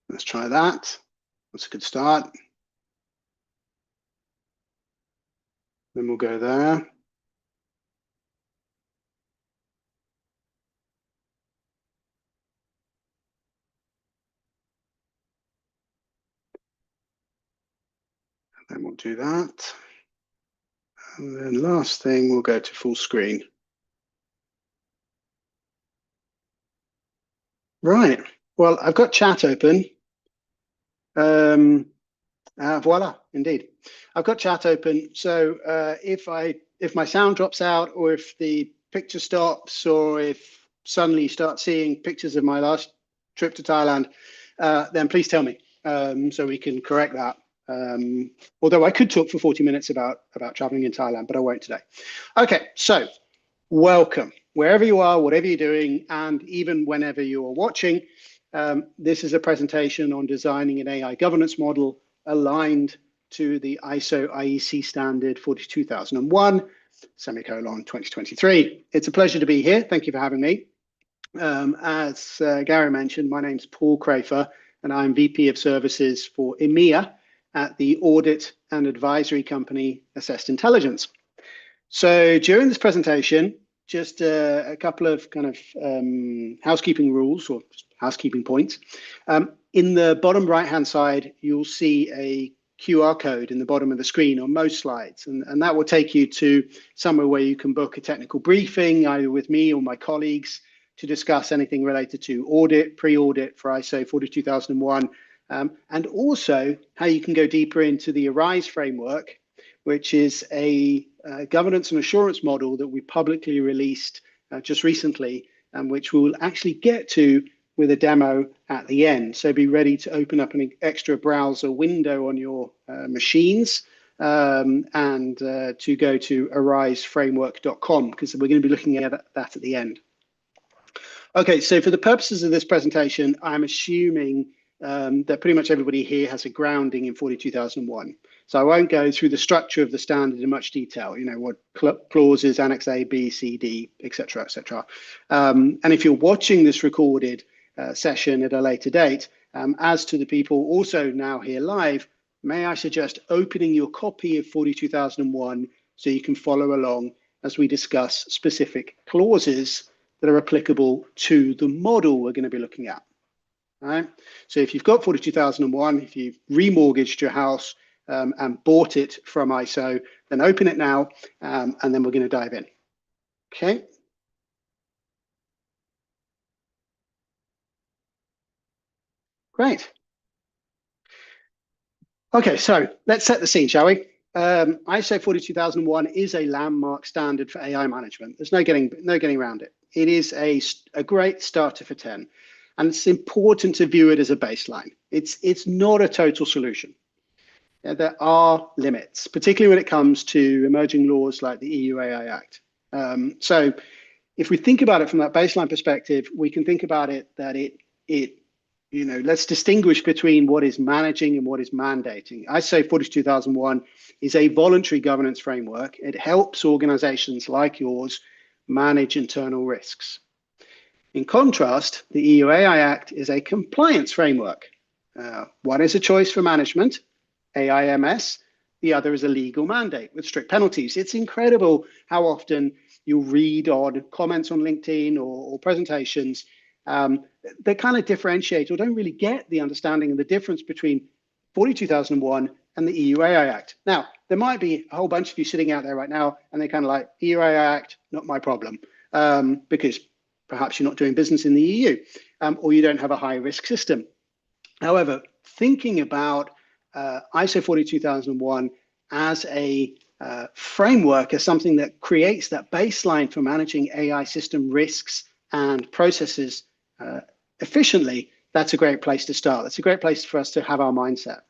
Let's try that. That's a good start. Then we'll go there. Then we'll do that. And then last thing, we'll go to full screen. Right. Well, I've got chat open. Voila, indeed. I've got chat open. So if my sound drops out, or if the picture stops, or if suddenly you start seeing pictures of my last trip to Thailand, then please tell me so we can correct that. Although I could talk for 40 minutes about traveling in Thailand, but I won't today. Okay, so welcome. Wherever you are, whatever you're doing, and even whenever you are watching, this is a presentation on designing an AI governance model aligned to the ISO IEC standard 42001, semicolon 2023. It's a pleasure to be here. Thank you for having me. As Gary mentioned, my name's Paul Crafer, and I'm VP of Services for EMEA at the audit and advisory company Assessed Intelligence. So during this presentation, just a couple of kind of housekeeping rules or housekeeping points. In the bottom right-hand side, you'll see a QR code in the bottom of the screen on most slides, and that will take you to somewhere where you can book a technical briefing, either with me or my colleagues, to discuss anything related to audit, pre-audit for ISO 42001, and also how you can go deeper into the ARISE framework, which is a governance and assurance model that we publicly released just recently, and which we'll actually get to with a demo at the end. So be ready to open up an extra browser window on your machines and to go to ariseframework.com, because we're going to be looking at that at the end. Okay, so for the purposes of this presentation, I'm assuming that pretty much everybody here has a grounding in 42001. So I won't go through the structure of the standard in much detail, you know, what clauses, Annex A, B, C, D, et cetera, et cetera. And if you're watching this recorded session at a later date, as to the people also now here live, may I suggest opening your copy of 42001 so you can follow along as we discuss specific clauses that are applicable to the model we're going to be looking at. All right. So if you've got 42001, if you've remortgaged your house and bought it from ISO, then open it now, and then we're going to dive in. Okay. Great. Okay, so let's set the scene, shall we? ISO 42001 is a landmark standard for AI management. There's no getting around it. It is a great starter for 10, and it's important to view it as a baseline. It's not a total solution. There are limits, particularly when it comes to emerging laws like the EU AI Act. So if we think about it from that baseline perspective, we can think about it that you know, let's distinguish between what is managing and what is mandating. ISO 42001 is a voluntary governance framework. It helps organizations like yours manage internal risks. In contrast, the EU AI Act is a compliance framework. One is a choice for management, AIMS. The other is a legal mandate with strict penalties. It's incredible how often you'll read on comments on LinkedIn or presentations that kind of differentiate or don't really get the understanding and the difference between 42001 and the EU AI Act. Now, there might be a whole bunch of you sitting out there right now, and they're kind of like, EU AI Act, not my problem, because perhaps you're not doing business in the EU, or you don't have a high risk system. However, thinking about ISO 42001 as a framework, as something that creates that baseline for managing AI system risks and processes efficiently, that's a great place to start. That's a great place for us to have our mindset.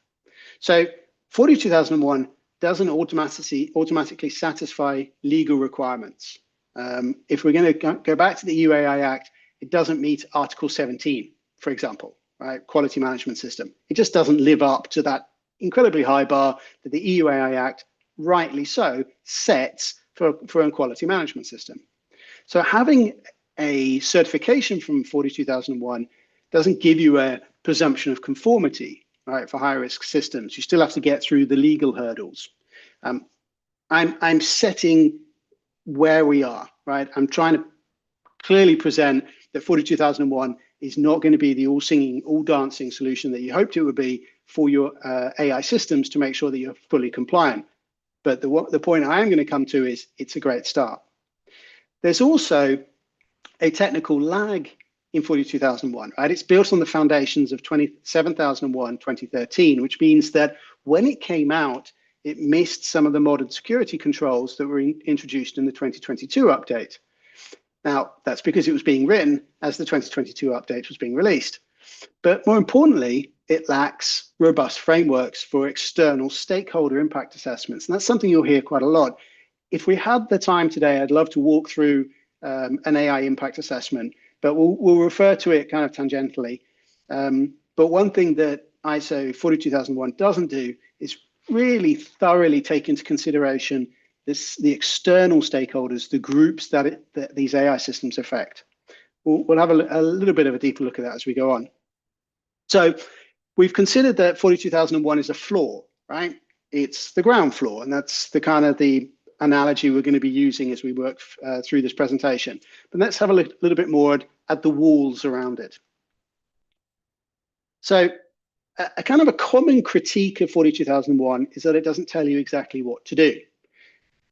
So 42001 doesn't automatically satisfy legal requirements. If we're going to go back to the EU AI Act, it doesn't meet Article 17, for example, right? Quality management system. It just doesn't live up to that incredibly high bar that the EU AI Act, rightly so, sets for a quality management system. So having a certification from 42001 doesn't give you a presumption of conformity, right, for high-risk systems. You still have to get through the legal hurdles. I'm setting where we are, right? I'm trying to clearly present that 42001 is not going to be the all-singing, all-dancing solution that you hoped it would be for your AI systems to make sure that you're fully compliant. But the point I am going to come to is it's a great start. There's also a technical lag in 42001, right? It's built on the foundations of 27001, 2013, which means that when it came out, it missed some of the modern security controls that were introduced in the 2022 update. Now, that's because it was being written as the 2022 update was being released. But more importantly, it lacks robust frameworks for external stakeholder impact assessments. And that's something you'll hear quite a lot. If we had the time today, I'd love to walk through an AI impact assessment, but we'll refer to it kind of tangentially. But one thing that ISO 42001 doesn't do is really thoroughly take into consideration the external stakeholders, the groups that these AI systems affect. We'll have a little bit of a deeper look at that as we go on. So we've considered that 42001 is a floor, right? It's the ground floor, and that's the kind of the analogy we're going to be using as we work through this presentation. But let's have a little bit more at the walls around it. So a kind of a common critique of 42001 is that it doesn't tell you exactly what to do.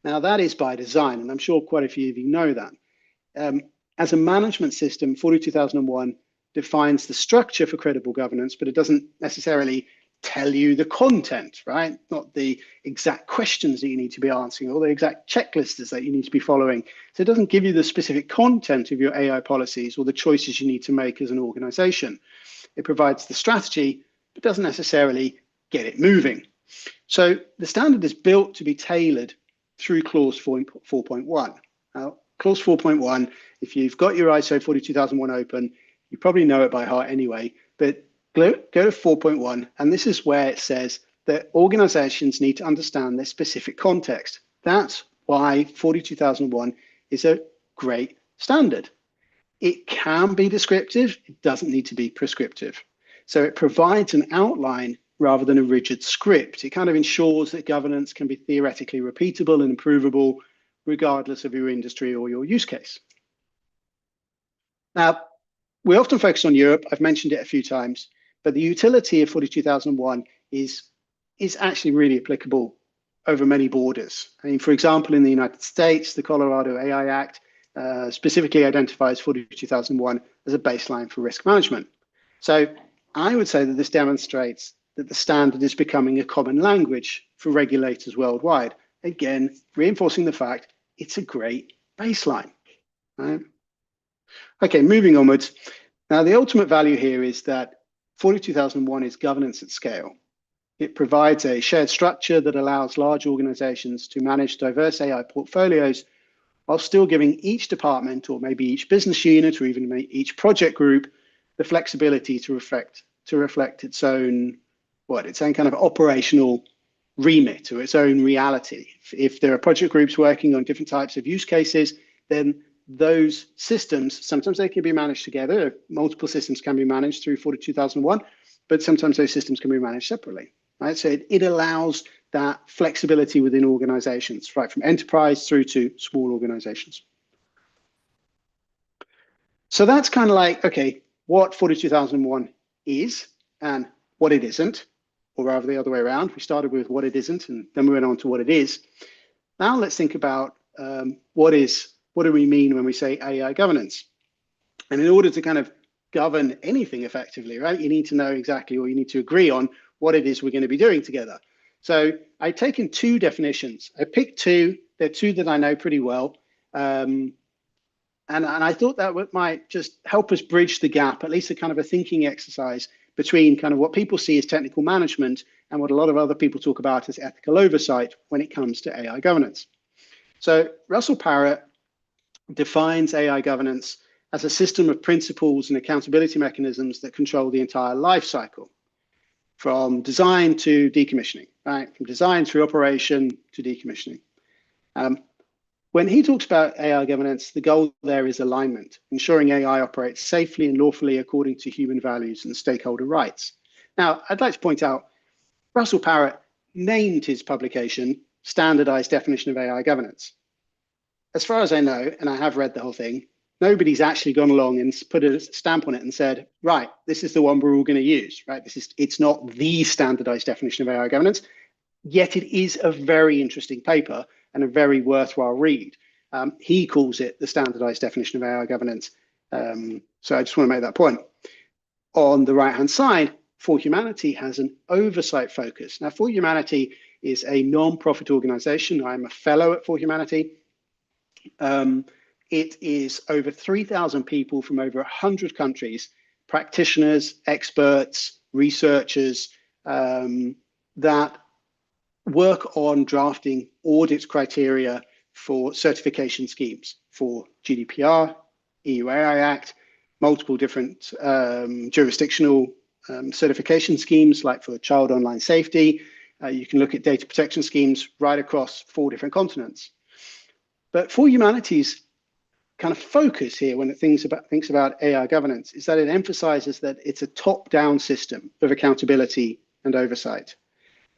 Now, that is by design, and I'm sure quite a few of you know that. As a management system, 42001 defines the structure for credible governance, but it doesn't necessarily tell you the content, right? Not the exact questions that you need to be answering or the exact checklists that you need to be following. So it doesn't give you the specific content of your AI policies or the choices you need to make as an organization. It provides the strategy, but doesn't necessarily get it moving. So the standard is built to be tailored through clause 4.1. Now, clause 4.1, if you've got your ISO 42001 open, you probably know it by heart anyway, but go to 4.1, and this is where it says that organizations need to understand their specific context. That's why 42001 is a great standard. It can be descriptive, it doesn't need to be prescriptive. So it provides an outline rather than a rigid script. It kind of ensures that governance can be theoretically repeatable and improvable, regardless of your industry or your use case. Now, we often focus on Europe. I've mentioned it a few times, but the utility of 42001 is actually really applicable over many borders. I mean, for example, in the United States, the Colorado AI Act specifically identifies 42001 as a baseline for risk management. So I would say that this demonstrates that the standard is becoming a common language for regulators worldwide. Again, reinforcing the fact it's a great baseline. Right? Okay, moving onwards. Now, the ultimate value here is that 42001 is governance at scale. It provides a shared structure that allows large organizations to manage diverse AI portfolios while still giving each department or maybe each business unit or even each project group the flexibility to reflect its own kind of operational remit or its own reality. If there are project groups working on different types of use cases, then those systems, sometimes they can be managed together. Multiple systems can be managed through 42001, but sometimes those systems can be managed separately. Right? So it allows that flexibility within organizations, right, from enterprise through to small organizations. So that's kind of like, okay, what 42001 is and what it isn't, or rather the other way around. We started with what it isn't, and then we went on to what it is. Now let's think about what do we mean when we say AI governance? And in order to kind of govern anything effectively, right, you need to know exactly, or you need to agree on what it is we're going to be doing together. So I've taken two definitions. I picked two. They're two that I know pretty well. And I thought that might just help us bridge the gap, at least a kind of a thinking exercise between kind of what people see as technical management and what a lot of other people talk about as ethical oversight when it comes to AI governance. So Russell Parrott defines AI governance as a system of principles and accountability mechanisms that control the entire life cycle, from design to decommissioning, right? From design through operation to decommissioning. When he talks about AI governance, the goal there is alignment, ensuring AI operates safely and lawfully according to human values and stakeholder rights. Now, I'd like to point out, Russell Parrott named his publication Standardized Definition of AI Governance. As far as I know, and I have read the whole thing, nobody's actually gone along and put a stamp on it and said, right, this is the one we're all going to use, right? It's not the standardized definition of AI governance, yet it is a very interesting paper and a very worthwhile read. He calls it the standardized definition of AI governance. So I just want to make that point. On the right-hand side, For Humanity has an oversight focus. Now, For Humanity is a non-profit organization. I'm a fellow at For Humanity. It is over 3,000 people from over 100 countries, practitioners, experts, researchers that work on drafting audit criteria for certification schemes for GDPR, EU AI Act, multiple different jurisdictional certification schemes, like for child online safety. You can look at data protection schemes right across 4 different continents. But For Humanity's kind of focus here when it thinks about AI governance is that it emphasizes that it's a top-down system of accountability and oversight.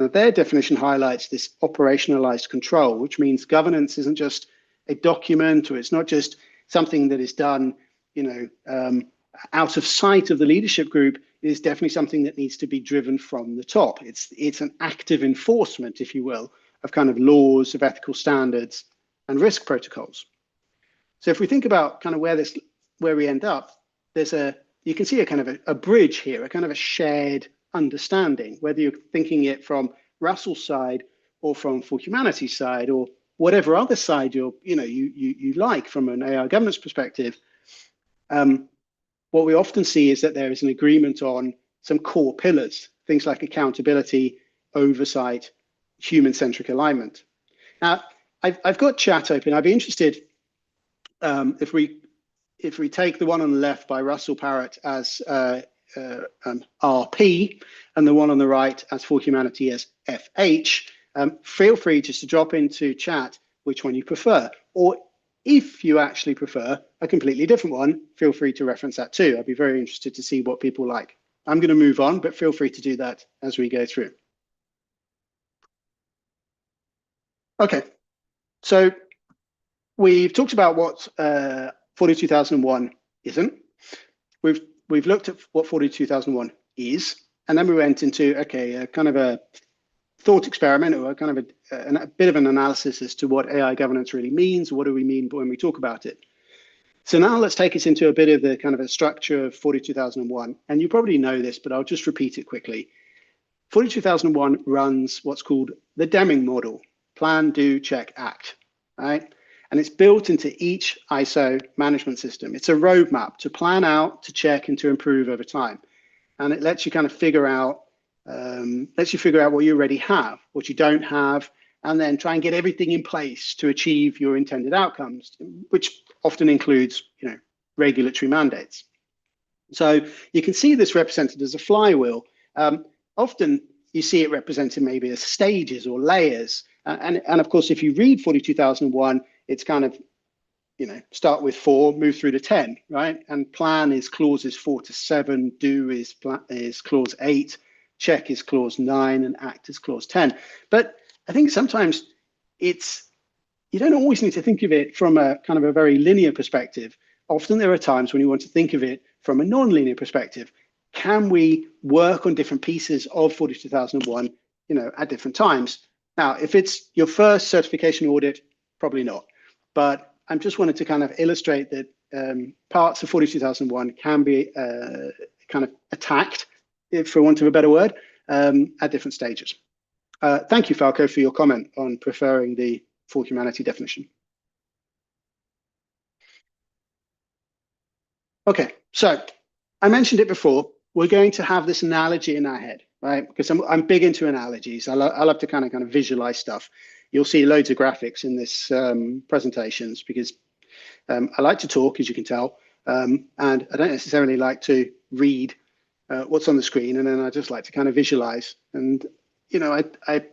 Now, their definition highlights this operationalized control, which means governance isn't just a document, or it's not just something that is done, out of sight of the leadership group. It is definitely something that needs to be driven from the top. It's an active enforcement, if you will, of kind of laws, of ethical standards, and risk protocols. So if we think about kind of where we end up, you can see a kind of a bridge here, a kind of a shared understanding, whether you're thinking it from Russell's side or from For Humanity's side, or whatever other side you like from an AI governance perspective. What we often see is that there is an agreement on some core pillars, things like accountability, oversight, human-centric alignment. Now, I've got chat open. I'd be interested if we take the one on the left by Russell Parrott as RP and the one on the right as For Humanity as FH, feel free just to drop into chat which one you prefer. Or if you actually prefer a completely different one, feel free to reference that too. I'd be very interested to see what people like. I'm going to move on, but feel free to do that as we go through. Okay, so we've talked about what 42001 isn't. We've looked at what 42001 is, and then we went into a kind of a thought experiment, or a kind of a bit of an analysis as to what AI governance really means. What do we mean when we talk about it? So now let's take us into a bit of the kind of a structure of 42001. And you probably know this, but I'll just repeat it quickly. 42001 runs what's called the Deming model: plan, do, check, act, right? And it's built into each ISO management system. It's a roadmap to plan out, to check, and to improve over time. And it lets you kind of figure out what you already have, what you don't have, and then try and get everything in place to achieve your intended outcomes, which often includes, regulatory mandates. So you can see this represented as a flywheel. Often you see it represented maybe as stages or layers. And of course, if you read 42001, it's kind of, start with 4, move through to 10, right? And plan is clauses 4 to 7, do is clause 8, check is clause 9, and act is clause 10. But I think sometimes you don't always need to think of it from a kind of a very linear perspective. Often there are times when you want to think of it from a non-linear perspective. Can we work on different pieces of 42001, at different times? Now, if it's your first certification audit, probably not. But I just wanted to kind of illustrate that parts of 42001 can be kind of attacked, for want of a better word, at different stages. Thank you, Falco, for your comment on preferring the For Humanity definition. Okay, so I mentioned it before. We're going to have this analogy in our head, right? Because I'm big into analogies. I love to kind of visualize stuff. You'll see loads of graphics in this presentations because I like to talk, as you can tell, and I don't necessarily like to read what's on the screen, and then I just like to kind of visualize. And I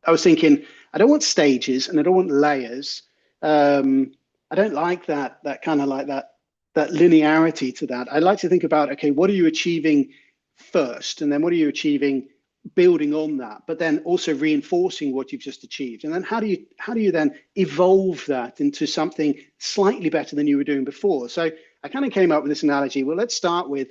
was thinking, I don't want stages and I don't want layers. I don't like that kind of like that linearity to that. I like to think about, okay, what are you achieving first, and then what are you achieving building on that, but then also reinforcing what you've just achieved, and then how do you then evolve that into something slightly better than you were doing before? So I kind of came up with this analogy. Well, let's start with,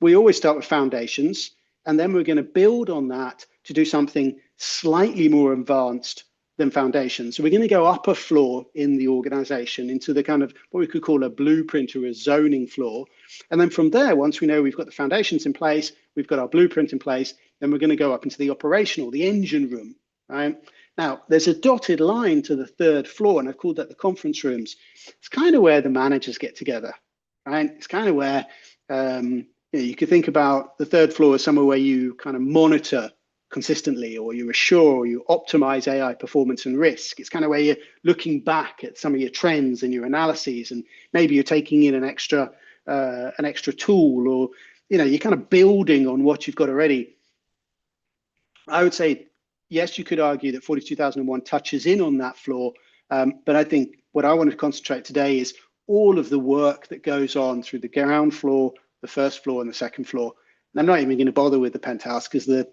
we always start with foundations, and then we're going to build on that to do something slightly more advanced than foundations. So we're going to go up a floor in the organization into the kind of what we could call a blueprint or a zoning floor. And then from there, once we know we've got the foundations in place, we've got our blueprint in place, then we're going to go up into the operational, the engine room, right? Now, there's a dotted line to the third floor, and I've called that the conference rooms. It's kind of where the managers get together, right? It's kind of where you could think about the third floor as somewhere where you kind of monitor consistently, or you assure, or you optimize AI performance and risk. It's kind of where you're looking back at some of your trends and your analyses, and maybe you're taking in an extra tool, or you're kind of building on what you've got already. I would say, yes, you could argue that 42001 touches in on that floor, but I think what I want to concentrate today is all of the work that goes on through the ground floor, the first floor, and the second floor. And I'm not even going to bother with the penthouse, because the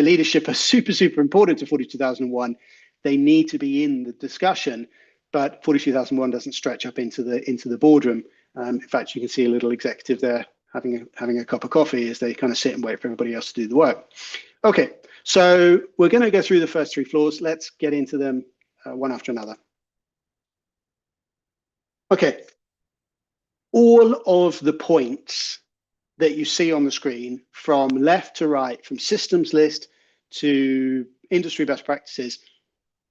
leadership are super, super important to 42001. They need to be in the discussion, but 42001 doesn't stretch up into the boardroom. In fact, you can see a little executive there having a cup of coffee as they kind of sit and wait for everybody else to do the work. Okay, so we're going to go through the first three floors. Let's get into them one after another. Okay, all of the points that you see on the screen, from left to right, from systems list to industry best practices,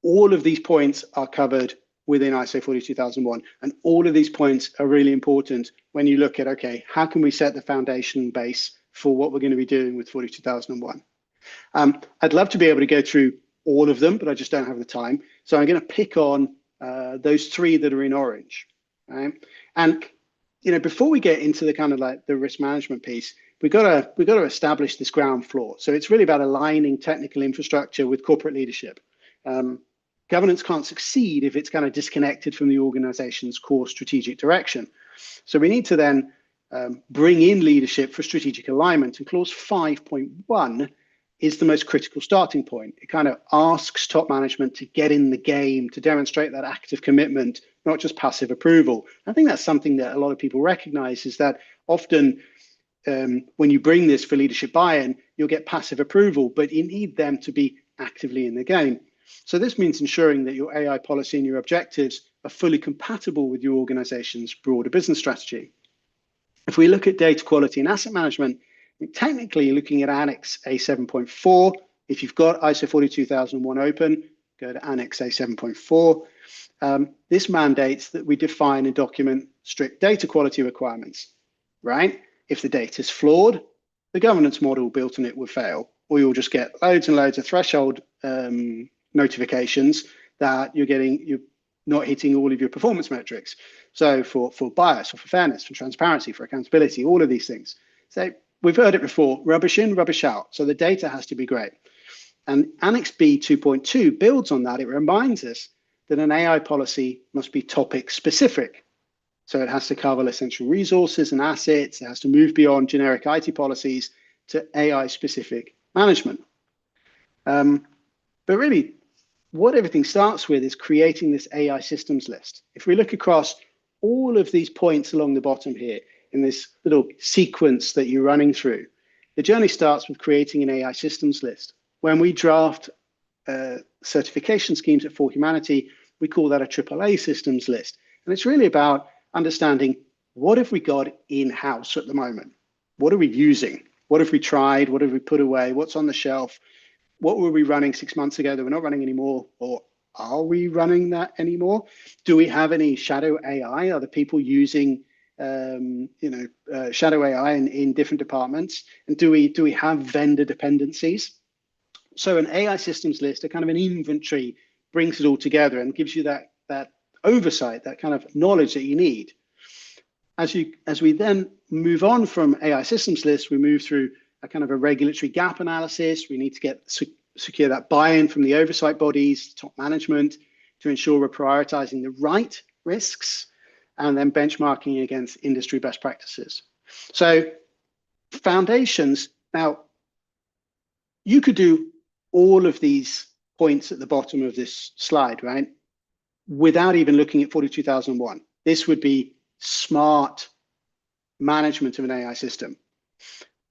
all of these points are covered within ISO 42001. And all of these points are really important when you look at, okay, how can we set the foundation base for what we're going to be doing with 42001? I'd love to be able to go through all of them, but I just don't have the time. So I'm going to pick on those three that are in orange. Right? And before we get into the kind of like the risk management piece, we've got to establish this ground floor. So it's really about aligning technical infrastructure with corporate leadership. Governance can't succeed if it's kind of disconnected from the organization's core strategic direction. So we need to then bring in leadership for strategic alignment. And clause 5.1 is the most critical starting point. It kind of asks top management to get in the game, to demonstrate that active commitment, not just passive approval. I think that's something that a lot of people recognize, is that often when you bring this for leadership buy-in, you'll get passive approval, but you need them to be actively in the game. So this means ensuring that your AI policy and your objectives are fully compatible with your organization's broader business strategy. If we look at data quality and asset management, technically looking at Annex A7.4, if you've got ISO 42001 open, go to Annex A7.4. This mandates that we define and document strict data quality requirements, right? If the data is flawed, the governance model built on it will fail, or you'll just get loads and loads of threshold notifications that you're not hitting all of your performance metrics. So for bias, or for fairness, for transparency, for accountability, all of these things. So we've heard it before, rubbish in, rubbish out. So the data has to be great. And Annex B 2.2 builds on that. It reminds us that an AI policy must be topic specific. So it has to cover essential resources and assets. It has to move beyond generic IT policies to AI specific management. But really, what everything starts with is creating this AI systems list. If we look across all of these points along the bottom here, in this little sequence that you're running through, the journey starts with creating an AI systems list. When we draft certification schemes at For Humanity, we call that a AAA systems list. And it's really about understanding, what have we got in-house at the moment? What are we using? What have we tried? What have we put away? What's on the shelf? What were we running 6 months ago that we're not running anymore? Or are we running that anymore? Do we have any shadow AI? Are the people using shadow AI in different departments? And do we have vendor dependencies? So an AI systems list, a kind of an inventory, brings it all together and gives you that oversight, that kind of knowledge that you need. As we then move on from AI systems lists, we move through a kind of a regulatory gap analysis. We need to secure that buy-in from the oversight bodies, top management, to ensure we're prioritizing the right risks and then benchmarking against industry best practices. So foundations, now you could do all of these points at the bottom of this slide, right, without even looking at 42001. This would be smart management of an AI system.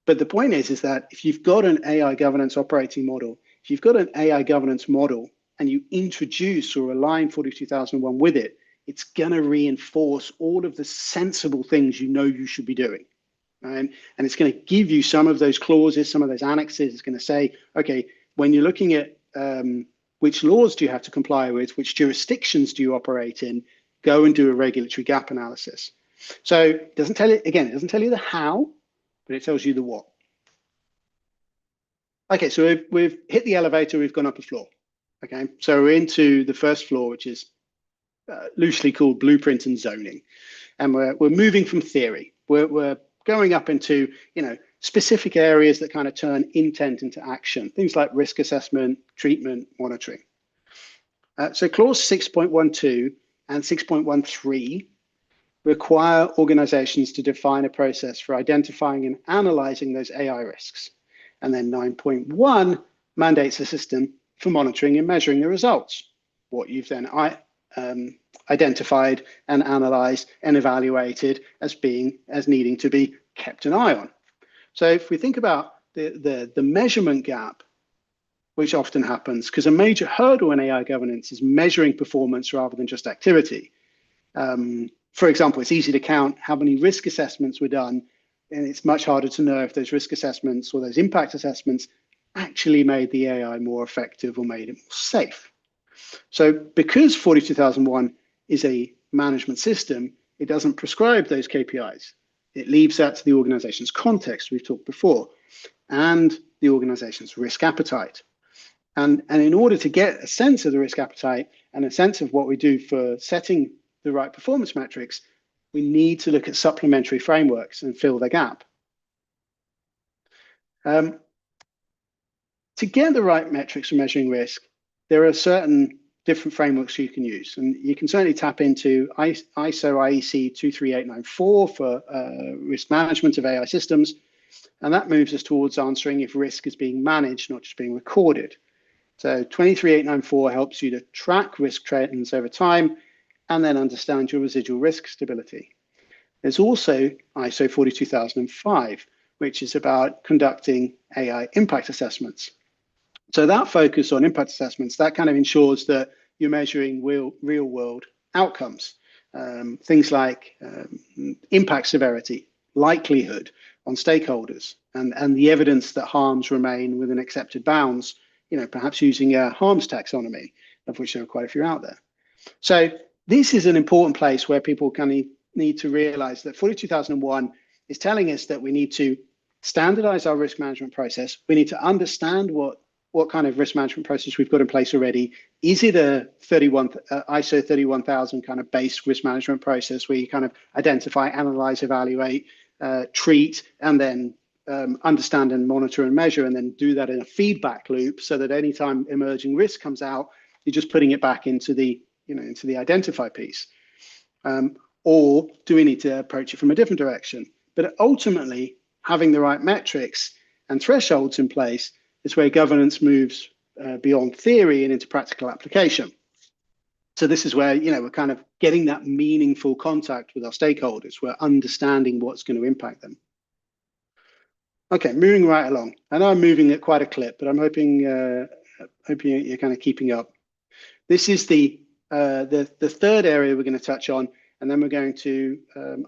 But the point is that if you've got an AI governance operating model, if you've got an AI governance model and you introduce or align 42001 with it, it's going to reinforce all of the sensible things you know you should be doing. And it's going to give you some of those clauses, some of those annexes. It's going to say, okay, when you're looking at which laws do you have to comply with, which jurisdictions do you operate in, go and do a regulatory gap analysis. So it doesn't tell you, again, it doesn't tell you the how, but it tells you the what. Okay, so we've hit the elevator, we've gone up a floor. Okay, so we're into the first floor, which is loosely called blueprint and zoning. And we're moving from theory. We're going up into, specific areas that kind of turn intent into action, things like risk assessment, treatment, monitoring. So clause 6.12 and 6.13 require organizations to define a process for identifying and analyzing those AI risks. And then 9.1 mandates a system for monitoring and measuring the results, what you've then identified and analyzed and evaluated as needing to be kept an eye on. So if we think about the measurement gap, which often happens, because a major hurdle in AI governance is measuring performance rather than just activity. For example, it's easy to count how many risk assessments were done, and it's much harder to know if those risk assessments or those impact assessments actually made the AI more effective or made it more safe. So because 42001 is a management system, it doesn't prescribe those KPIs. It leaves that to the organization's context, we've talked before, and the organization's risk appetite. And in order to get a sense of the risk appetite and a sense of what we do for setting the right performance metrics, we need to look at supplementary frameworks and fill the gap. To get the right metrics for measuring risk, there are certain different frameworks you can use. And you can certainly tap into ISO IEC 23894 for risk management of AI systems. And that moves us towards answering if risk is being managed, not just being recorded. So 23894 helps you to track risk trends over time and then understand your residual risk stability. There's also ISO 42005, which is about conducting AI impact assessments. So that focus on impact assessments, that kind of ensures that you're measuring real world outcomes, things like impact severity, likelihood on stakeholders, and the evidence that harms remain within accepted bounds, perhaps using a harms taxonomy, of which there are quite a few out there. So this is an important place where people kind of need to realize that 42001 is telling us that we need to standardize our risk management process. We need to understand what kind of risk management process we've got in place already. Is it a ISO 31000 kind of base risk management process where you kind of identify, analyze, evaluate, treat, and then understand and monitor and measure, and then do that in a feedback loop so that anytime emerging risk comes out, you're just putting it back into the identify piece? Or do we need to approach it from a different direction? But ultimately, having the right metrics and thresholds in place is where governance moves beyond theory and into practical application. So this is where, we're kind of getting that meaningful contact with our stakeholders. We're understanding what's going to impact them. Okay, moving right along. I know I'm moving at quite a clip, but I'm hoping you're kind of keeping up. This is the third area we're going to touch on, and then we're going to,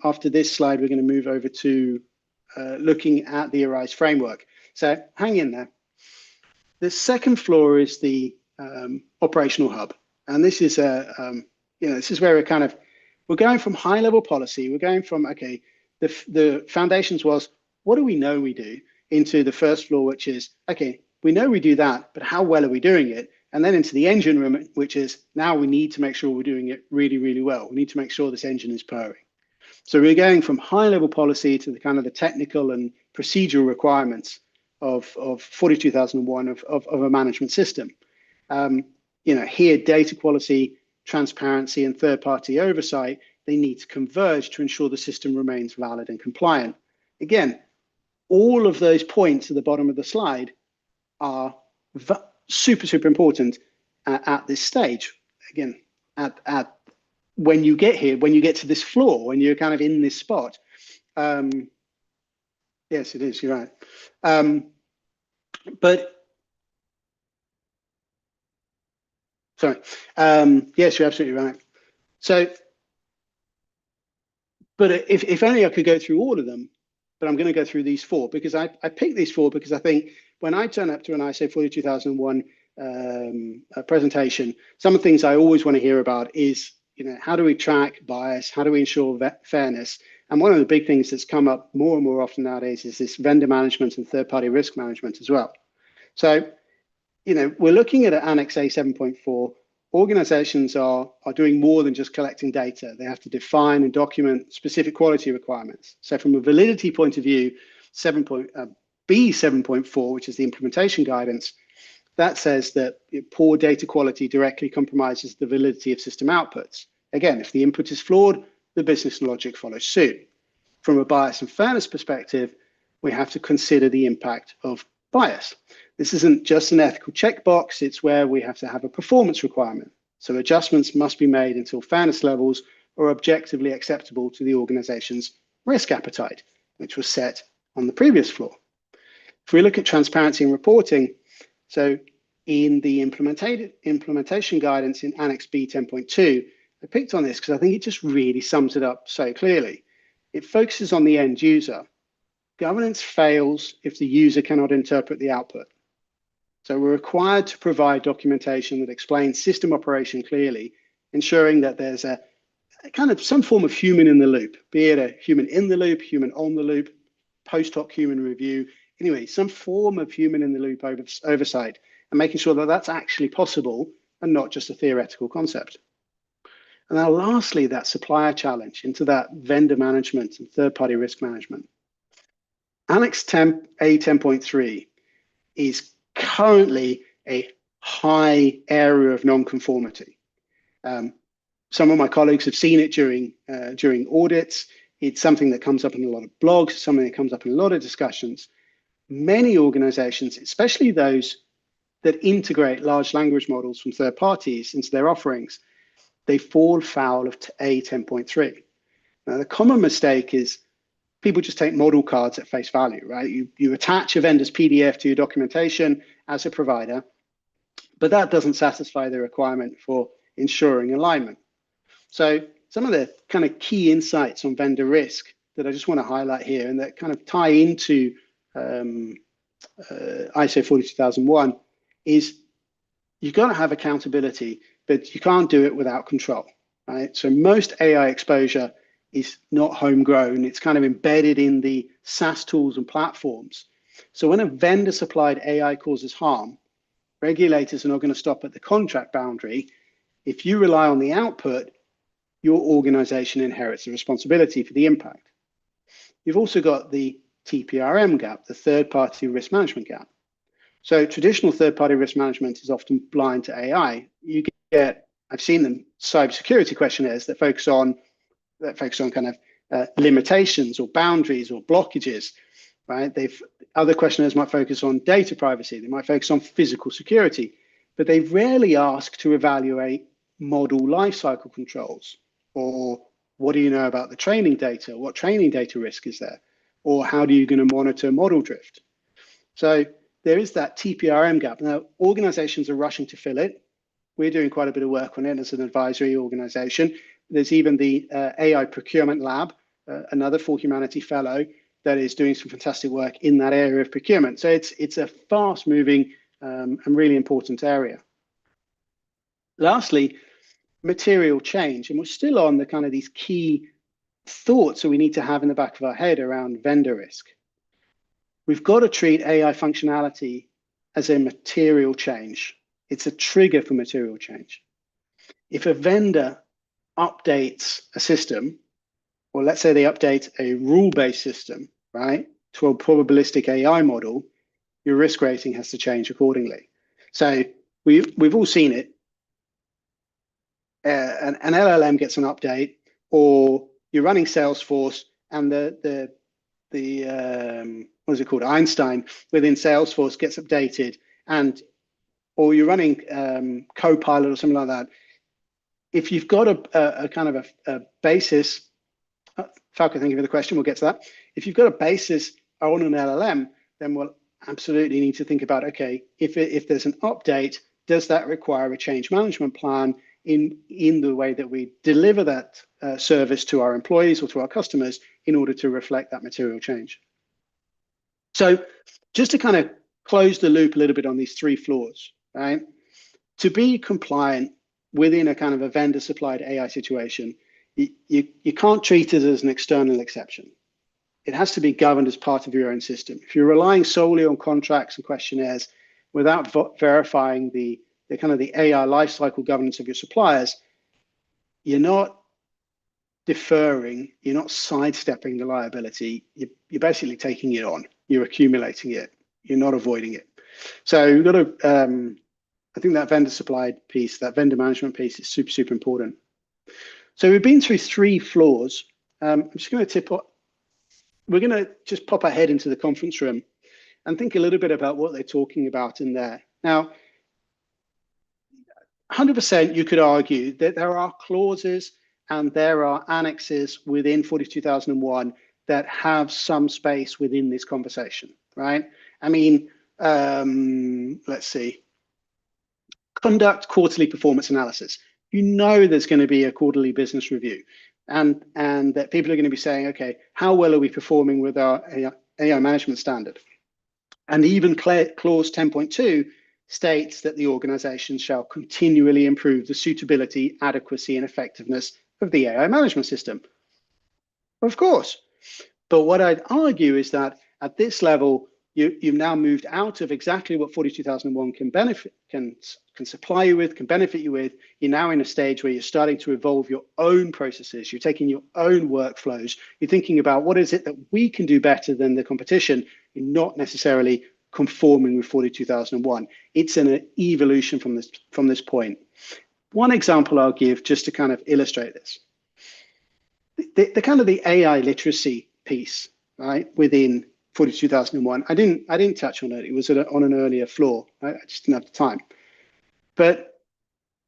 after this slide, we're going to move over to looking at the ARISE framework. So hang in there. The second floor is the operational hub, and this is this is where we're going from high level policy. We're going from the foundations was, what do we know we do, into the first floor, which is we know we do that, but how well are we doing it? And then into the engine room, which is now we need to make sure we're doing it really, really well. We need to make sure this engine is purring. So we're going from high level policy to the kind of the technical and procedural requirements of 42001 of a management system. Here, data quality transparency and third-party oversight, they need to converge to ensure the system remains valid and compliant. Again, all of those points at the bottom of the slide are super, super important at this stage. Again, at when you get here, when you get to this floor, when you're kind of in this spot. Yes, it is, you're right. Sorry. Yes, you're absolutely right. So, but if only I could go through all of them, but I'm going to go through these four because I picked these four because I think when I turn up to an ISO 42001 presentation, some of the things I always want to hear about is, how do we track bias? How do we ensure fairness? And one of the big things that's come up more and more often nowadays is this vendor management and third-party risk management as well. So, we're looking at Annex A 7.4. Organizations are doing more than just collecting data. They have to define and document specific quality requirements. So from a validity point of view, B 7.4, which is the implementation guidance, that says that poor data quality directly compromises the validity of system outputs. Again, if the input is flawed, the business logic follows suit. From a bias and fairness perspective, we have to consider the impact of bias. This isn't just an ethical checkbox, it's where we have to have a performance requirement. So adjustments must be made until fairness levels are objectively acceptable to the organization's risk appetite, which was set on the previous floor. If we look at transparency and reporting, so in the implementation guidance in Annex B 10.2, I picked on this because I think it just really sums it up so clearly. It focuses on the end user. Governance fails if the user cannot interpret the output. So we're required to provide documentation that explains system operation clearly, ensuring that there's a kind of some form of human in the loop, be it a human in the loop, human on the loop, post hoc human review, anyway, some form of human in the loop oversight, and making sure that that's actually possible and not just a theoretical concept. And now lastly, that supplier challenge into that vendor management and third-party risk management. Annex A 10.3 is currently a high area of non-conformity. Some of my colleagues have seen it during audits. It's something that comes up in a lot of blogs, something that comes up in a lot of discussions. Many organizations, especially those that integrate large language models from third parties into their offerings, they fall foul of A 10.3. Now, the common mistake is people just take model cards at face value, right? You attach a vendor's PDF to your documentation as a provider, but that doesn't satisfy the requirement for ensuring alignment. So some of the kind of key insights on vendor risk that I just want to highlight here and that kind of tie into ISO 42001 is you've got to have accountability, but you can't do it without control, right? So most AI exposure is not homegrown. It's kind of embedded in the SaaS tools and platforms. So when a vendor supplied AI causes harm, regulators are not going to stop at the contract boundary. If you rely on the output, your organization inherits the responsibility for the impact. You've also got the TPRM gap, the third-party risk management gap. So traditional third-party risk management is often blind to AI. You get, I've seen them, cybersecurity questionnaires that focus on kind of limitations or boundaries or blockages, right? Other questionnaires might focus on data privacy. They might focus on physical security, but they rarely ask to evaluate model lifecycle controls, or what do you know about the training data? What training data risk is there? Or how are you going to monitor model drift? So there is that TPRM gap. Now, organizations are rushing to fill it. We're doing quite a bit of work on it as an advisory organization. There's even the AI Procurement Lab, another For Humanity fellow that is doing some fantastic work in that area of procurement. So it's a fast moving and really important area. Lastly, material change. And we're still on the kind of these key thoughts that we need to have in the back of our head around vendor risk. We've got to treat AI functionality as a material change. It's a trigger for material change. If a vendor updates a system, or let's say they update a rule-based system, right, to a probabilistic AI model, your risk rating has to change accordingly. So we've all seen it. an LLM gets an update, or you're running Salesforce and the what is it called, Einstein within Salesforce gets updated, and or you're running Copilot or something like that. If you've got a kind of a basis, Falco, thank you for the question. We'll get to that. If you've got a basis on an LLM, then we'll absolutely need to think about, okay, if there's an update, does that require a change management plan in the way that we deliver that service to our employees or to our customers in order to reflect that material change? So just to kind of close the loop a little bit on these three flaws, right? To be compliant within a kind of a vendor supplied AI situation, you can't treat it as an external exception. It has to be governed as part of your own system. If you're relying solely on contracts and questionnaires without verifying the kind of the AI lifecycle governance of your suppliers, you're not deferring, you're not sidestepping the liability, you're basically taking it on, you're accumulating it, you're not avoiding it. So you've got to, I think that vendor supplied piece, that vendor management piece is super, super important. So we've been through three flaws. I'm just going to we're going to just pop our head into the conference room and think a little bit about what they're talking about in there. Now, 100% you could argue that there are clauses and there are annexes within 42001 that have some space within this conversation, right? I mean, let's see. Conduct quarterly performance analysis. You know there's going to be a quarterly business review, and that people are going to be saying, okay, how well are we performing with our AI management standard? And even clause 10.2 states that the organization shall continually improve the suitability, adequacy, and effectiveness of the AI management system. Of course. But what I'd argue is that at this level, you've now moved out of exactly what 42001 can supply you with, can benefit you with. You're now in a stage where you're starting to evolve your own processes. You're taking your own workflows. You're thinking about what is it that we can do better than the competition. You're not necessarily conforming with 42001. It's an evolution from this point. One example I'll give just to kind of illustrate this. The kind of the AI literacy piece, right, within 42001. I didn't touch on it. It was on an earlier floor. I just didn't have the time. But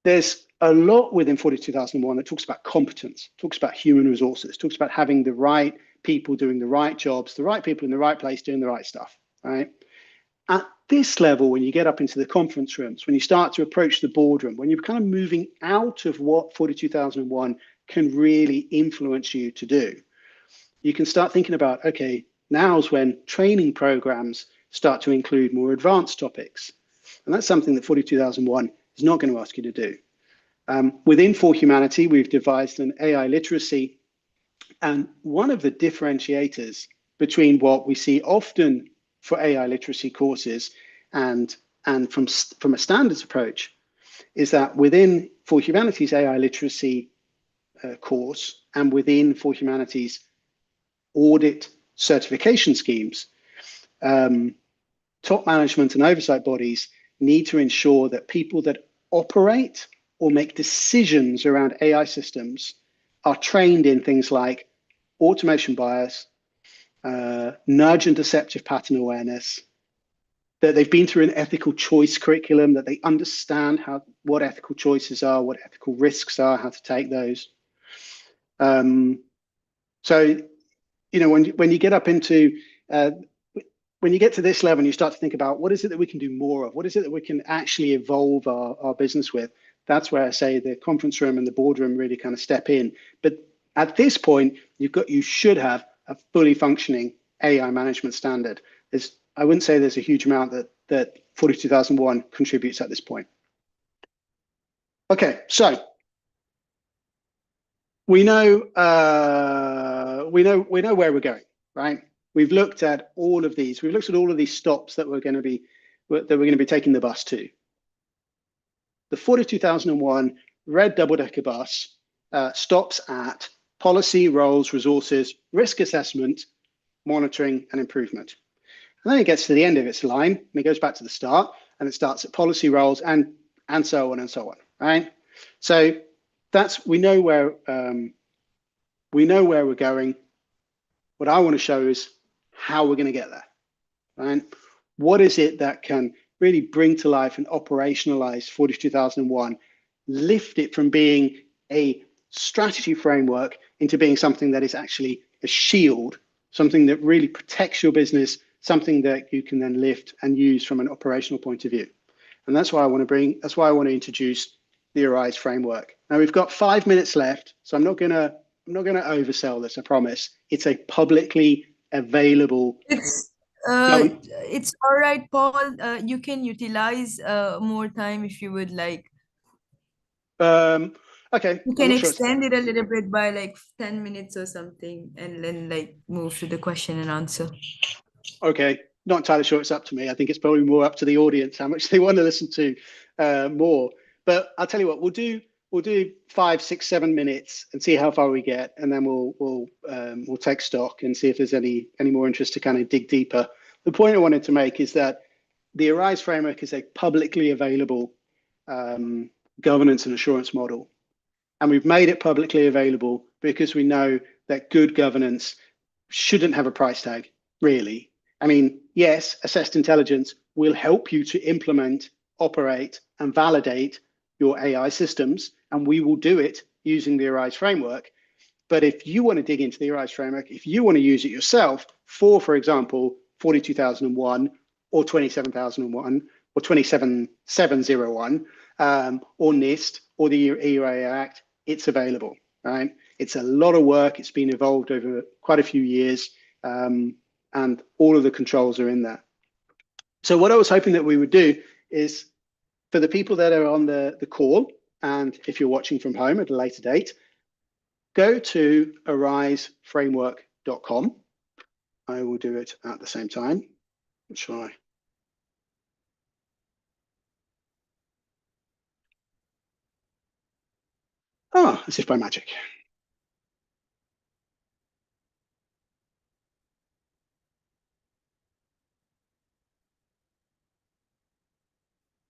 there's a lot within 42001 that talks about competence, talks about human resources, talks about having the right people doing the right jobs, the right people in the right place doing the right stuff, right? At this level, when you get up into the conference rooms, when you start to approach the boardroom, when you're kind of moving out of what 42001 can really influence you to do, you can start thinking about, okay, now's when training programs start to include more advanced topics. And that's something that 42001 is not going to ask you to do. Within For Humanity, we've devised an AI literacy. And one of the differentiators between what we see often for AI literacy courses and from a standards approach is that within For Humanity's AI literacy course and within For Humanity's audit certification schemes, top management and oversight bodies need to ensure that people that operate or make decisions around AI systems are trained in things like automation bias, nudge and deceptive pattern awareness, that they've been through an ethical choice curriculum, that they understand what ethical choices are, what ethical risks are, how to take those. So, you know, when you get up into when you get to this level and you start to think about what is it that we can do more of, what is it that we can actually evolve our business with, that's where I say the conference room and the boardroom really kind of step in. But at this point, you should have a fully functioning AI management standard. I wouldn't say there's a huge amount that 42001 contributes at this point. Okay, so we know where we're going, right? We've looked at all of these. We've looked at all of these stops that we're going to be taking the bus to. The 42001 red double-decker bus stops at policy, roles, resources, risk assessment, monitoring, and improvement. And then it gets to the end of its line, and it goes back to the start, and it starts at policy, roles, and so on and so on, right? So we know where we're going. What I want to show is how we're going to get there. Right? What is it that can really bring to life and operationalize 42001, lift it from being a strategy framework into being something that is actually a shield, something that really protects your business, something that you can then lift and use from an operational point of view. And that's why I want to introduce the Arise framework. Now we've got 5 minutes left, so I'm not gonna oversell this, I promise. It's a publicly available. It's all right, Paul. You can utilize more time if you would like. Okay. You can extend it a little bit by like 10 minutes or something, and then like move to the question and answer. Okay, not entirely sure it's up to me. I think it's probably more up to the audience how much they want to listen to more. But I'll tell you what, we'll do 5, 6, 7 minutes and see how far we get, and then we'll take stock and see if there's any more interest to kind of dig deeper. The point I wanted to make is that the Arise framework is a publicly available governance and assurance model. And we've made it publicly available because we know that good governance shouldn't have a price tag, really. I mean, yes, assessed intelligence will help you to implement, operate, and validate your AI systems, and we will do it using the Arise framework. But if you want to dig into the Arise framework, if you want to use it yourself for example, 42001 or 27001 or 27701 or NIST or the EU AI Act, it's available, right? It's a lot of work. It's been evolved over quite a few years, and all of the controls are in there. So what I was hoping that we would do is, for the people that are on the call, and if you're watching from home at a later date, go to ariseframework.com. I will do it at the same time. Shall I? Oh, as if by magic.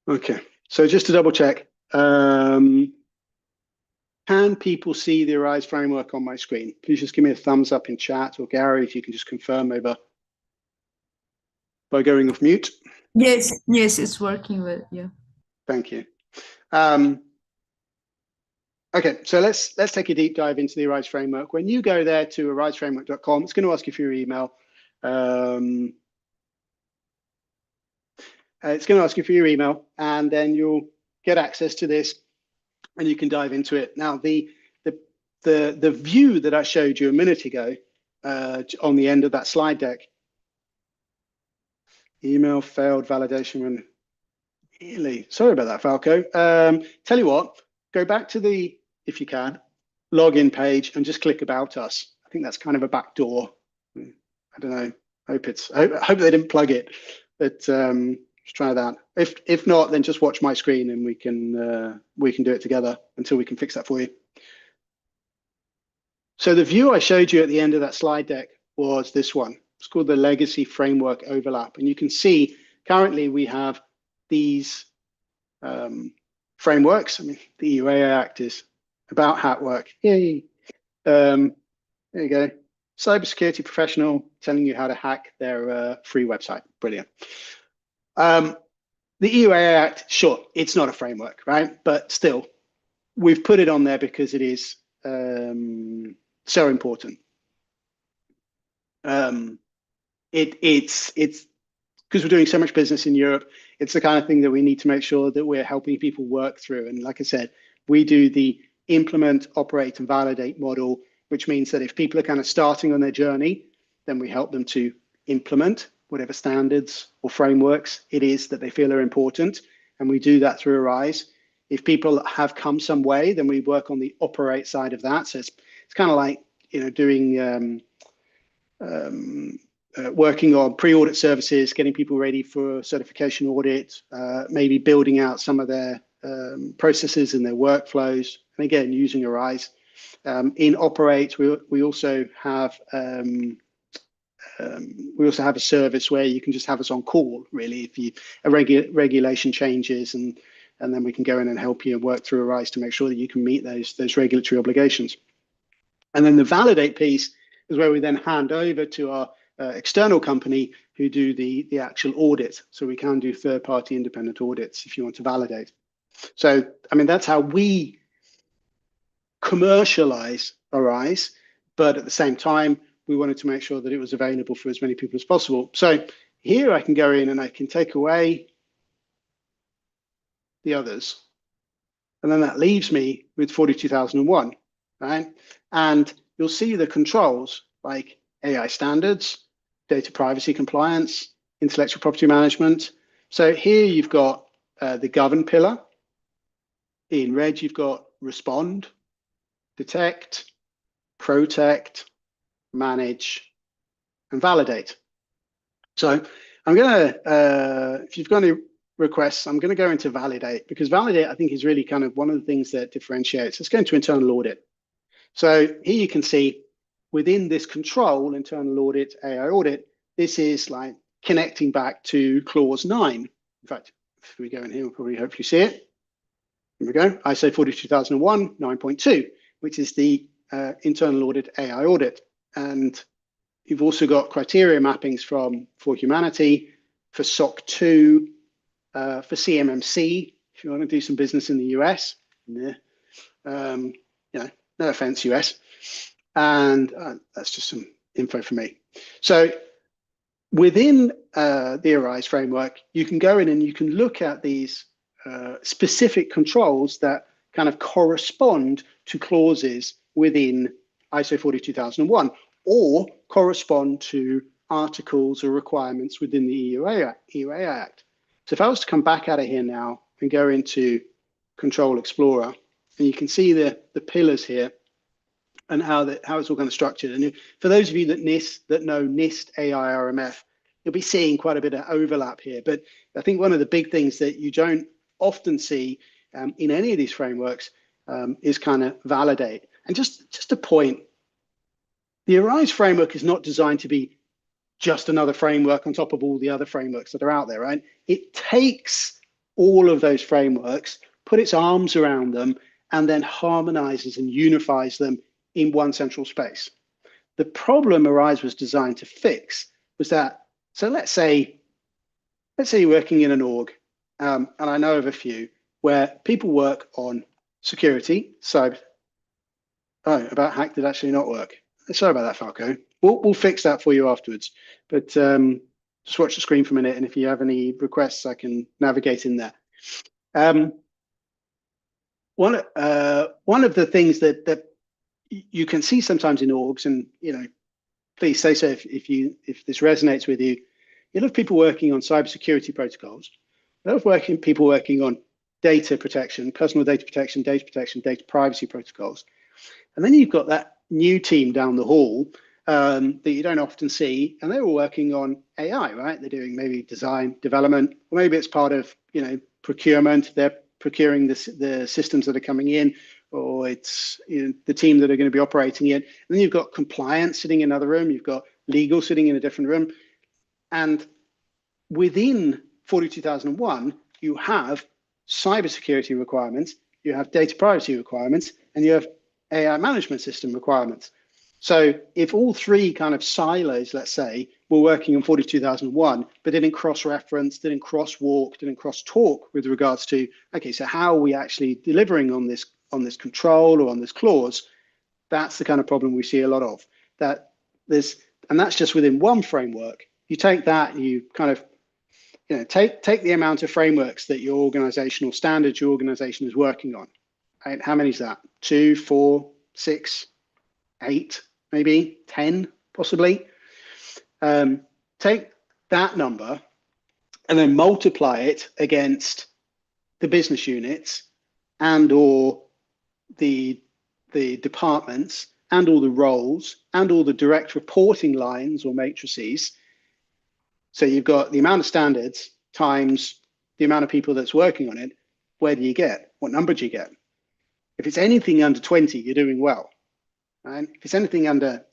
Okay, so just to double check, can people see the Arise framework on my screen? Please just give me a thumbs up in chat, or Gary, if you can just confirm over by going off mute. Yes, it's working well. Yeah. Thank you. Okay, so let's take a deep dive into the Arise framework. When you go there to ariseframework.com, it's going to ask you for your email. It's going to ask you for your email, and then you'll get access to this, and you can dive into it. Now, the view that I showed you a minute ago on the end of that slide deck, email failed validation when really sorry about that, Falco. Tell you what, go back to the, if you can, login page and just click about us. I think that's kind of a back door. I don't know. I hope they didn't plug it, but let's try that. If not, then just watch my screen and we can do it together until we can fix that for you. So the view I showed you at the end of that slide deck was this one. It's called the legacy framework overlap, and you can see currently we have these frameworks. I mean, the EU AI Act is about hat work. Yay! There you go. Cybersecurity professional telling you how to hack their free website. Brilliant. The EU AI Act, sure, it's not a framework, right? But still, we've put it on there because it is so important. It's because we're doing so much business in Europe. It's the kind of thing that we need to make sure that we're helping people work through. And like I said, we do the implement, operate, and validate model, which means that if people are kind of starting on their journey, then we help them to implement whatever standards or frameworks it is that they feel are important. And we do that through Arise. If people have come some way, then we work on the operate side of that. So it's kind of like, you know, doing working on pre-audit services, getting people ready for certification audit, maybe building out some of their processes and their workflows, and again using Arise. In operate, we also have a service where you can just have us on call, really, if you regulation changes and and then we can go in and help you work through Arise to make sure that you can meet those regulatory obligations. And then the validate piece is where we then hand over to our external company who do the actual audit. So we can do third-party independent audits if you want to validate. So, I mean, that's how we commercialize Arise, but at the same time, we wanted to make sure that it was available for as many people as possible. So here I can go in and I can take away the others. And then that leaves me with 42001, right? And you'll see the controls like AI standards, data privacy compliance, intellectual property management. So here you've got the govern pillar. In red, you've got respond, detect, protect, manage, and validate. So I'm going to, if you've got any requests, I'm going to go into validate, because validate, I think, is really kind of one of the things that differentiates. Let's go into internal audit. So here you can see within this control, internal audit, AI audit, this is like connecting back to clause 9. In fact, if we go in here, we'll probably hopefully see it. Here we go, ISO 42001 9.2, which is the internal audit AI audit. And you've also got criteria mappings for humanity, for SOC 2, for CMMC, if you want to do some business in the US. Yeah. You know, no offense, US. And that's just some info for me. So within the Arise framework, you can go in and you can look at these specific controls that kind of correspond to clauses within ISO 42001 or correspond to articles or requirements within the EUA Act. So if I was to come back out of here now and go into Control Explorer, and you can see the pillars here and how it's all kind of structured. And for those of you that know NIST AI RMF, you'll be seeing quite a bit of overlap here. But I think one of the big things that you don't often see in any of these frameworks is kind of validate. And just a point, the Arise framework is not designed to be just another framework on top of all the other frameworks that are out there, right? It takes all of those frameworks, put its arms around them, and then harmonizes and unifies them in one central space. The problem Arise was designed to fix was that, so let's say you're working in an org, and I know of a few where people work on security, cyber. Oh, about hack did actually not work. Sorry about that, Falco. We'll fix that for you afterwards. But just watch the screen for a minute, and if you have any requests, I can navigate in there. One of the things that you can see sometimes in orgs, and please say so if this resonates with you. You have people working on cybersecurity protocols. A lot of people working on data protection, personal data protection, data privacy protocols. And then you've got that new team down the hall that you don't often see, and they're all working on AI, right? They're doing maybe design, development, or maybe it's part of procurement. They're procuring the systems that are coming in, or it's the team that are going to be operating it. And then you've got compliance sitting in another room. You've got legal sitting in a different room. And within 42001, you have cybersecurity requirements, you have data privacy requirements, and you have AI management system requirements. So if all three kind of silos, let's say, were working on 42001, but didn't cross-reference, didn't cross-walk, didn't cross-talk with regards to, okay, so how are we actually delivering on this control or on this clause? That's the kind of problem we see a lot of. And that's just within one framework. You take that and you kind of take the amount of frameworks that your organization or standards your organization is working on. Right? How many is that? 2, 4, 6, 8, maybe 10, possibly. Take that number and then multiply it against the business units and or the departments and all the roles and all the direct reporting lines or matrices. So you've got the amount of standards times the amount of people that's working on it. Where do you get? What number do you get? If it's anything under 20, you're doing well. And if it's anything under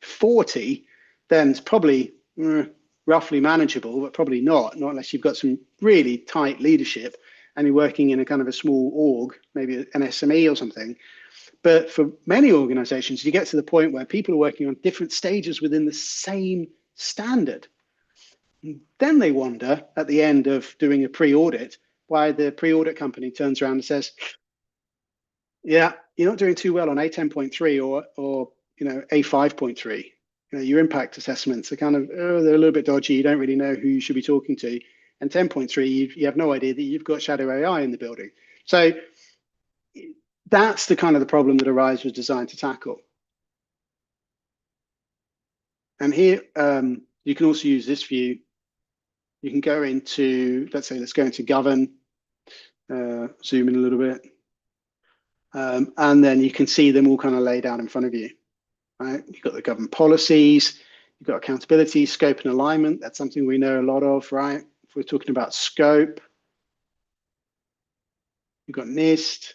40, then it's probably roughly manageable, but probably not unless you've got some really tight leadership and you're working in a kind of a small org, maybe an SME or something. But for many organizations, you get to the point where people are working on different stages within the same standard. Then they wonder at the end of doing a pre-audit why the pre-audit company turns around and says, yeah, you're not doing too well on A10.3 or A5.3. Your impact assessments are kind of, they're a little bit dodgy. You don't really know who you should be talking to. And 10.3, you have no idea that you've got shadow AI in the building. So that's the kind of the problem that Arise was designed to tackle. And here, you can also use this view. You can go into, let's go into govern, zoom in a little bit. And then you can see them all kind of laid out in front of you, right? You've got the government policies, you've got accountability, scope and alignment. That's something we know a lot of, right? If we're talking about scope, you've got NIST,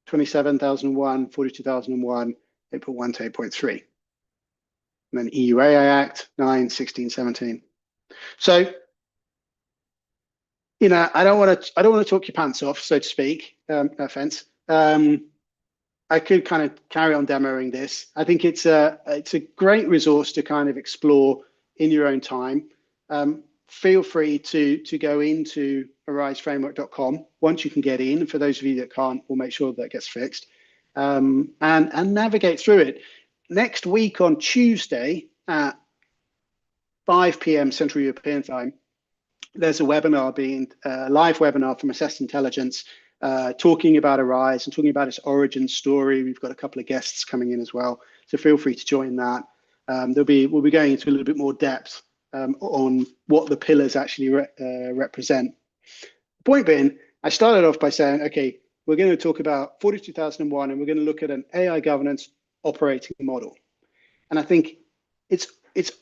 27,001, 42,001, 8.1 to 8.3. And then EU AI Act, 9, 16, 17. So, I don't want to talk your pants off, so to speak. No offense. I could kind of carry on demoing this. I think it's a great resource to kind of explore in your own time. Feel free to go into ariseframework.com once you can get in. For those of you that can't, we'll make sure that gets fixed, and navigate through it. Next week on Tuesday at 5 p.m. Central European time, there's a webinar a live webinar from Assess Intelligence, talking about Arise and talking about its origin story. We've got a couple of guests coming in as well, so feel free to join that. We'll be going into a little bit more depth on what the pillars actually represent. The point being, I started off by saying, okay, we're going to talk about 42,001 and we're going to look at an AI governance operating model. And I think it's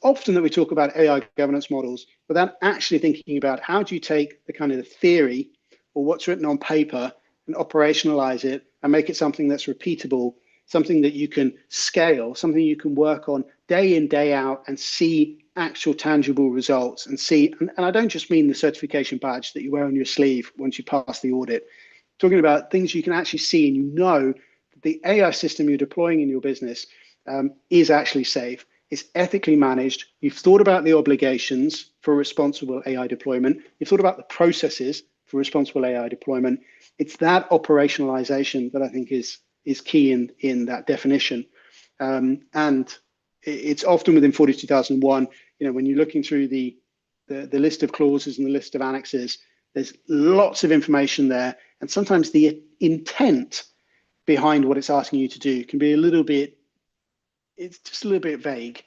often that we talk about AI governance models without actually thinking about how do you take the kind of the theory or what's written on paper and operationalize it and make it something that's repeatable, something that you can scale, something you can work on day in, day out and see actual tangible results and see, and I don't just mean the certification badge that you wear on your sleeve once you pass the audit, talking about things you can actually see and that the AI system you're deploying in your business is actually safe. It's ethically managed. You've thought about the obligations for responsible AI deployment. You've thought about the processes for responsible AI deployment. It's that operationalization that I think is key in that definition. And it's often within 42,001, when you're looking through the list of clauses and the list of annexes, there's lots of information there. And sometimes the intent behind what it's asking you to do can be it's just a little bit vague.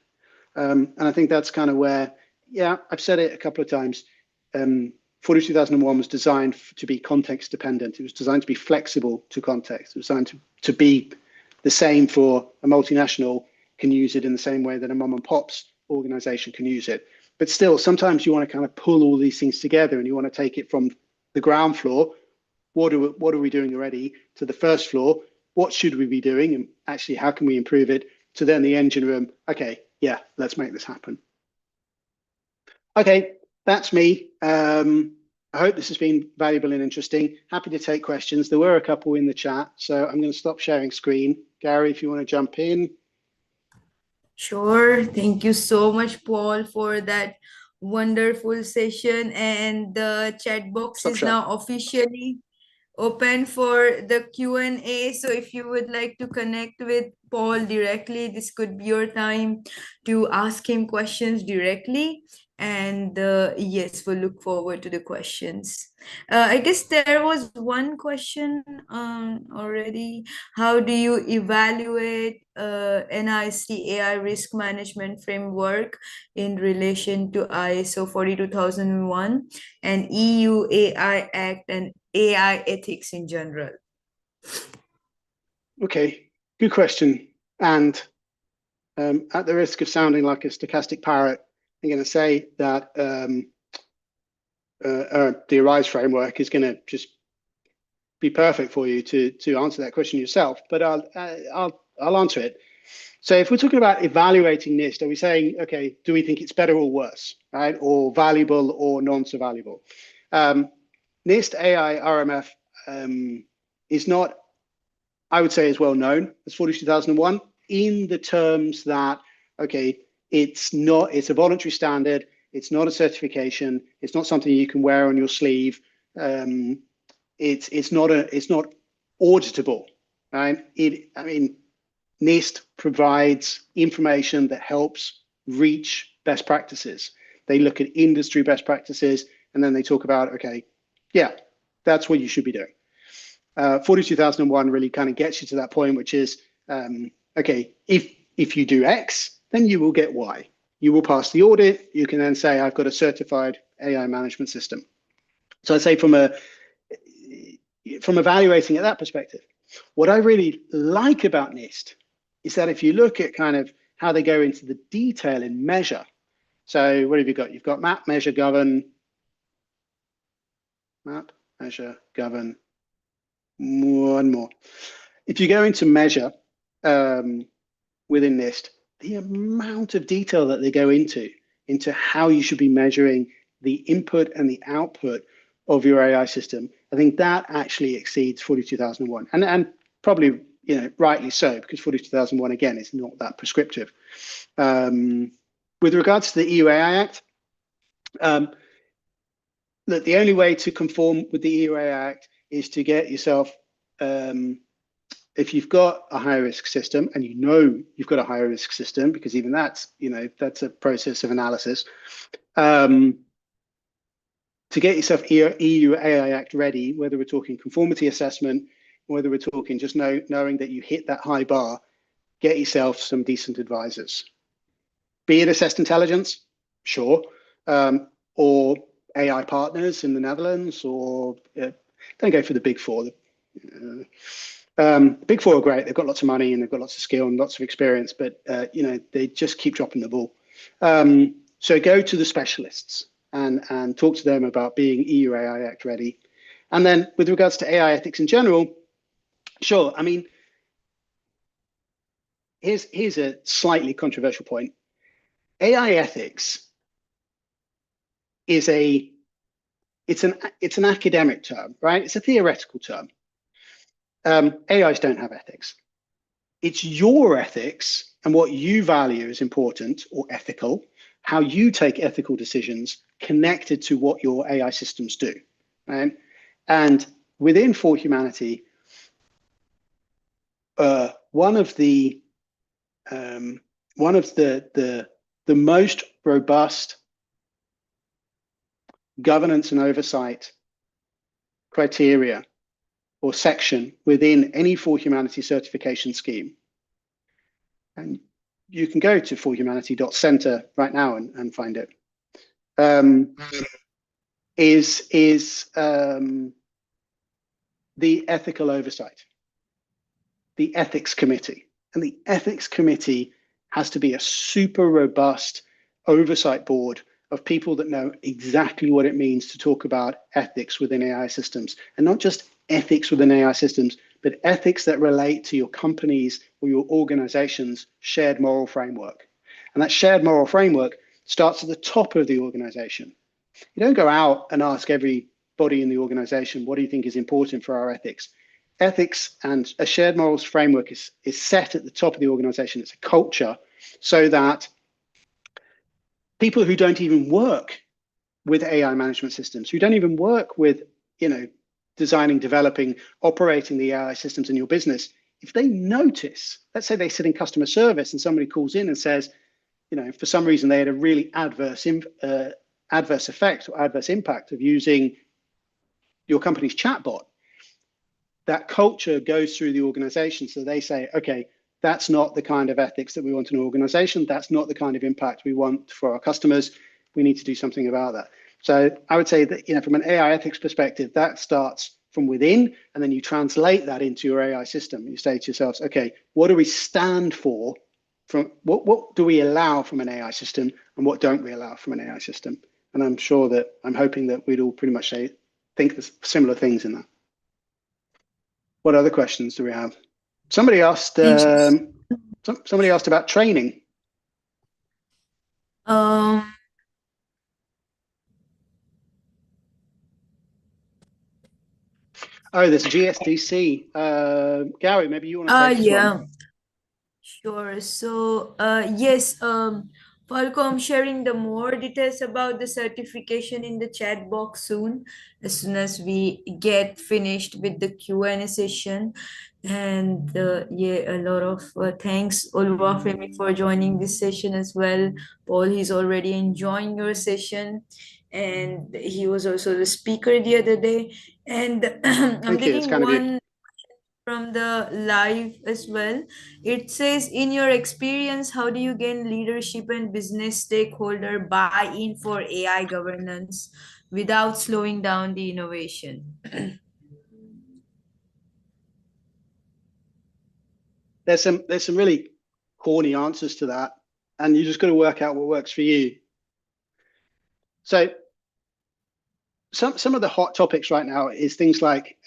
And I think that's kind of where, I've said it a couple of times. 42,001 was designed to be context dependent. It was designed to be flexible to context. It was designed to be the same for a multinational can use it in the same way that a mom and pop's organization can use it. But still, sometimes you want to kind of pull all these things together and you want to take it from the ground floor. What are we doing already, to the first floor? What should we be doing? And actually, how can we improve it? To then the engine room. Okay, let's make this happen. Okay, that's me. I hope this has been valuable and interesting. Happy to take questions. There were a couple in the chat, so I'm going to stop sharing screen. Gary, if you want to jump in. Sure. Thank you so much, Paul, for that wonderful session. And the chat box is now officially open for the Q&A. So if you would like to connect with Paul directly, this could be your time to ask him questions directly. And yes, we'll look forward to the questions. I guess there was one question already. How do you evaluate NIST AI risk management framework in relation to ISO 42001 and EU AI Act and AI ethics in general? Okay, good question. And at the risk of sounding like a stochastic parrot, I'm going to say that the Arise framework is going to just be perfect for you to answer that question yourself. But I'll answer it. So if we're talking about evaluating NIST, are we saying, okay, do we think it's better or worse, right? Or valuable or non so valuable? NIST AI RMF is not, I would say, as well known as 42001 in the terms that, okay, it's a voluntary standard, it's not a certification, it's not something you can wear on your sleeve, it's not auditable, right? NIST provides information that helps reach best practices. They look at industry best practices, and then they talk about, okay, yeah, that's what you should be doing. 42001 really kind of gets you to that point, which is, okay, if you do X, then you will get Y. You will pass the audit. You can then say, I've got a certified AI management system. So I'd say from evaluating at that perspective, what I really like about NIST is that if you look at kind of how they go into the detail in measure. So what have you got? You've got map, measure, govern, one more. If you go into measure within NIST, the amount of detail that they go into how you should be measuring the input and the output of your AI system, I think that actually exceeds 42001, and probably, you know, rightly so, because 42001 again is not that prescriptive. With regards to the EU AI Act, look, the only way to conform with the EU AI Act is to get yourself, if you've got a high risk system, and you know you've got a high risk system, because even that's, you know, that's a process of analysis, to get yourself EU AI Act ready, whether we're talking conformity assessment, whether we're talking just knowing that you hit that high bar, get yourself some decent advisors. Be it Assessed Intelligence, sure, or AI partners in the Netherlands, or don't go for the big four. Big four are great. They've got lots of money and they've got lots of skill and lots of experience, but you know, they just keep dropping the ball. So go to the specialists and talk to them about being EU AI Act ready. And then with regards to AI ethics in general, sure. I mean, here's a slightly controversial point. AI ethics is it's an academic term, right? It's a theoretical term. AIs don't have ethics. It's your ethics and what you value as important or ethical, how you take ethical decisions connected to what your AI systems do, right? And within For Humanity, one of the most robust governance and oversight criteria or section within any For Humanity certification scheme, and you can go to forhumanity.center right now and find it, is the ethical oversight, the ethics committee. And the ethics committee has to be a super robust oversight board of people that know exactly what it means to talk about ethics within AI systems, and not just ethics within AI systems, but ethics that relate to your company's or your organization's shared moral framework. And that shared moral framework starts at the top of the organization. You don't go out and ask everybody in the organization, what do you think is important for our ethics? Ethics and a shared morals framework is set at the top of the organization. It's a culture, so that people who don't even work with AI management systems, who don't even work with, you know, designing, developing, operating the AI systems in your business, if they notice, let's say they sit in customer service and somebody calls in and says, you know, for some reason they had a really adverse effect or adverse impact of using your company's chatbot, that culture goes through the organization. So they say, okay, that's not the kind of ethics that we want in an organization. That's not the kind of impact we want for our customers. We need to do something about that. So I would say that, you know, from an AI ethics perspective, that starts from within, and then you translate that into your AI system. You say to yourselves, okay, what do we stand for? From what do we allow from an AI system, and what don't we allow from an AI system? And I'm hoping that we'd all pretty much think similar things in that. What other questions do we have? Somebody asked about training. Oh, there's GSDC. Gary, maybe you want to take this Yeah. one. Sure. So, yes, Falco, I'm sharing the more details about the certification in the chat box soon, as soon as we get finished with the Q&A session. And yeah, a lot of thanks, Olufemi, for joining this session as well. Paul, he's already enjoying your session, and he was also the speaker the other day. And I'm Thank you. It's taking kind of you. one from the live as well. It says, in your experience, how do you gain leadership and business stakeholder buy-in for AI governance without slowing down the innovation? There's some really corny answers to that, and you just got to work out what works for you. So some of the hot topics right now is things like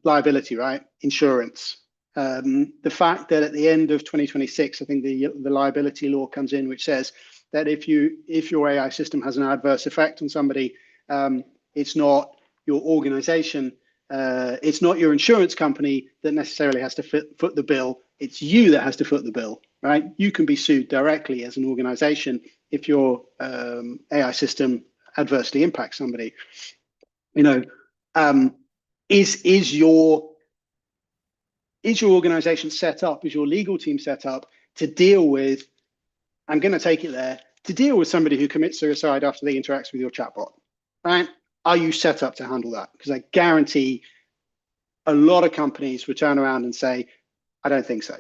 liability, right? Insurance. The fact that at the end of 2026, I think the liability law comes in, which says that if your AI system has an adverse effect on somebody, it's not your organization, it's not your insurance company that necessarily has to foot the bill. It's you that has to foot the bill, right? You can be sued directly as an organization if your AI system adversely impacts somebody. You know, is your organization set up, is your legal team set up to deal with, I'm going to take it there, to deal with somebody who commits suicide after they interact with your chatbot, right? Are you set up to handle that? Because I guarantee a lot of companies would turn around and say, I don't think so,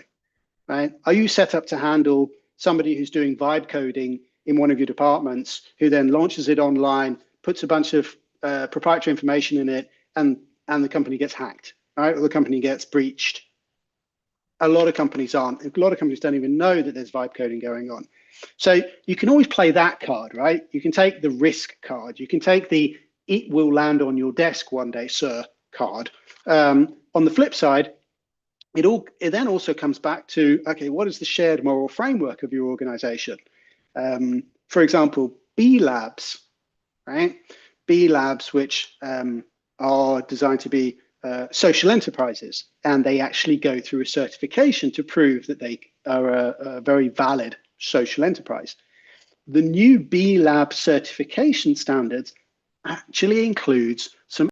right? Are you set up to handle somebody who's doing vibe coding in one of your departments, who then launches it online, puts a bunch of proprietary information in it, and the company gets hacked, right? Or the company gets breached? A lot of companies aren't. A lot of companies don't even know that there's vibe coding going on. So you can always play that card, right? You can take the risk card. You can take the "it will land on your desk one day, sir" card. On the flip side, it then also comes back to, okay, what is the shared moral framework of your organization? For example, B Labs, right? B Labs, which are designed to be social enterprises, and they actually go through a certification to prove that they are a very valid social enterprise. The new B Lab certification standards actually includes some